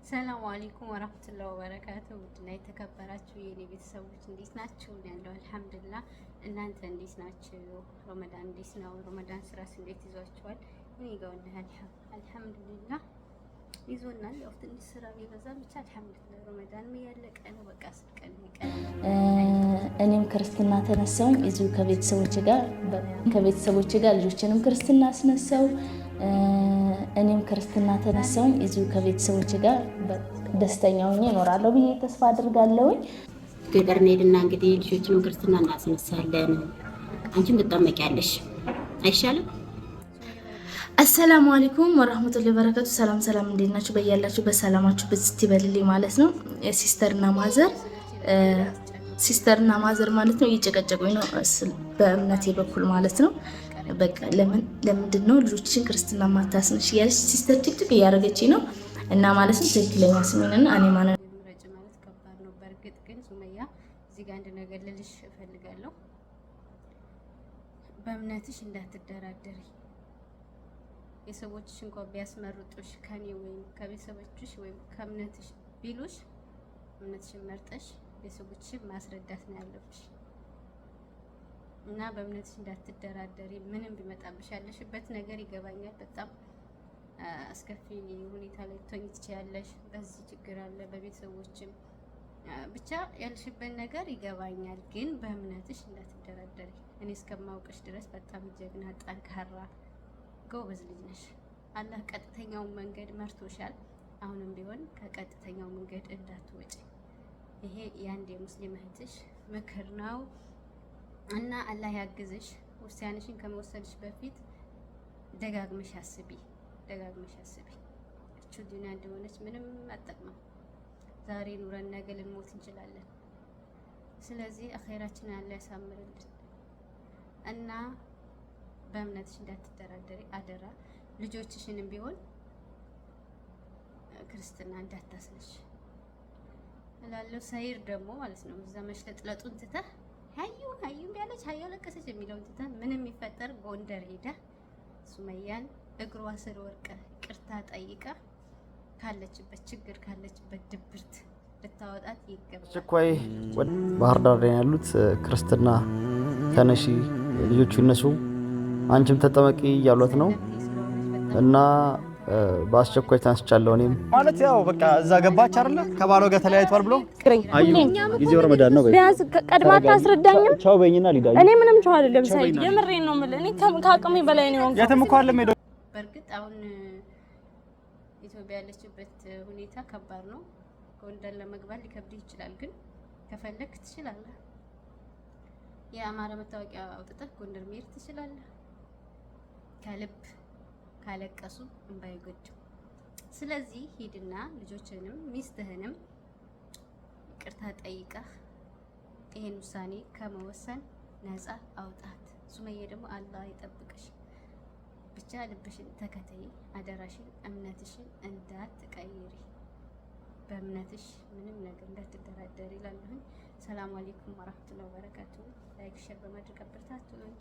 ሰላም አለይኩም ወራህመቱላሂ ወበረካቱ። ውድና የተከበራችሁ የኔ ቤተሰቦች እንዴት ናችሁ? ያለው አልሐምዱሊላህ። እናንተ እንዴት ናችሁ? ረመዳን እንዴት ነው? ረመዳን ስራስ እንዴት ይዟችኋል? እኔ ጋር አልሐምዱሊላህ ይዞናል። ያው ትንሽ ስራ ቢበዛም ብቻ አልሐምዱሊላህ ረመዳን ያለቀ ነው። በቃ ስቀን እኔም ክርስትና ተነሳውኝ እዚሁ ከቤተሰቦቼ ጋር ልጆችንም ክርስትና አስነሳው። እኔም ክርስትና ተነሳውኝ እዚሁ ከቤተሰቦቼ ጋር ደስተኛ ሆኜ እኖራለሁ ብዬ ተስፋ አድርጋለሁኝ። ገጠር እንሄድና እንግዲህ ልጆችንም ክርስትና እናስነሳለን። አንቺም ትጠመቂያለሽ አይሻልም? አሰላሙ አለይኩም ወራህመቱላሂ ወበረካቱ። ሰላም ሰላም፣ እንዴት ናችሁ? በያላችሁ በሰላማችሁ በዝት ይበልልኝ ማለት ነው። ሲስተርና ማዘር ማለት ነው እየጨቀጨቁኝ ነው በእምነቴ በኩል ማለት ነው። በቃ ለምንድን ነው ልጆችን ክርስትና ማታስነሽ ያለች ሲስተር ጭቅጭቅ እያደረገችኝ ነው እና ማለት ነው ትክክለኛ ስሜንና እኔ ማለት ከባድ ነው። በእርግጥ ግን ሱመያ እዚህ ጋር አንድ ነገር ልልሽ እፈልጋለሁ። በእምነትሽ እንዳትደራደሪ። የሰዎችሽ እንኳን ቢያስመርጡሽ ከኔ ወይም ከቤተሰቦችሽ ወይም ከእምነትሽ ቢሉሽ እምነትሽን መርጠሽ ቤተሰቦችሽን ማስረዳት ነው ያለብሽ እና በእምነትሽ እንዳትደራደሪ። ምንም ቢመጣብሽ ያለሽበት ነገር ይገባኛል። በጣም አስከፊ ሁኔታ ላይ ትሆኚ ትችያለሽ። በዚህ ችግር አለ፣ በቤተሰቦችም ብቻ ያለሽበት ነገር ይገባኛል። ግን በእምነትሽ እንዳትደራደሪ። እኔ እስከማውቅሽ ድረስ በጣም ጀግና፣ ጠንካራ፣ ጎበዝ ልጅ ነሽ። አላህ ቀጥተኛውን መንገድ መርቶሻል። አሁንም ቢሆን ከቀጥተኛው መንገድ እንዳትወጪ። ይሄ የአንድ የሙስሊም እህትሽ ምክር ነው እና አላህ ያግዝሽ። ውሳኔሽን ከመወሰንሽ በፊት ደጋግመሽ አስቢ። እቺ ዱንያ እንደሆነች ምንም አጠቅመም። ዛሬ ኑረን ነገ ልንሞት እንችላለን። ስለዚህ አኼራችን አላህ ያሳምርልን እና በእምነትሽ እንዳትደራደሪ አደራ። ልጆችሽንም ቢሆን ክርስትና እንዳታስነሽ እላለሁ። ሰይር ደግሞ ማለት ነው እዛ መሽለጥለጡን ትተህ ሀዩ ቢያለች ሀዩ ለቀሰች የሚለውን ትተህ ምንም የሚፈጠር ጎንደር ሄደ ሱመያን እግሯ ስር ወርቀ ቅርታ ጠይቃ ካለችበት ችግር ካለችበት ድብርት ልታወጣት ይገባል። ቸኳይ ባህር ዳር ላይ ያሉት ክርስትና ተነሺ፣ ልጆቹ ይነሱ፣ አንቺም ተጠመቂ እያሏት ነው እና በአስቸኳይ ተነስቻለሁ። እኔም ማለት ያው በቃ እዛ ገባች አይደለ ከባሏ ጋር ተለያይቷል ብሎ አዩ ጊዜው ረመዳን ነው። ቢያንስ ቀድማ ታስረዳኝም። ቻው በይኝና ሊዳይ እኔ ምንም ቻው አይደለም ሳይድ የምሬን ነው የምልህ። እኔ ከአቅሜ በላይ ነው የሆንኩት። የትም እኮ አይደለም ሄዶ። በእርግጥ አሁን ኢትዮጵያ ያለችበት ሁኔታ ከባድ ነው። ጎንደር ለመግባት ሊከብድ ይችላል፣ ግን ከፈለክ ትችላለህ። የአማራ መታወቂያ አውጥተህ ጎንደር መሄድ ትችላለህ። ከልብ ካለቀሱ እንባይጎዱ። ስለዚህ ሂድና ልጆችንም ሚስትህንም ይቅርታ ጠይቀህ ይሄን ውሳኔ ከመወሰን ነፃ አውጣት። ሱመያ ደግሞ አላህ ይጠብቅሽ። ብቻ ልብሽን ተከተይ አደራሽን። እምነትሽን እንዳትቀይሪ፣ በእምነትሽ ምንም ነገር እንዳትደራደሪ እላለሁኝ። ሰላም አለይኩም ወራህመቱላሂ ወበረካቱ። ላይክ ሼር በማድረግ አበረታቱኝ።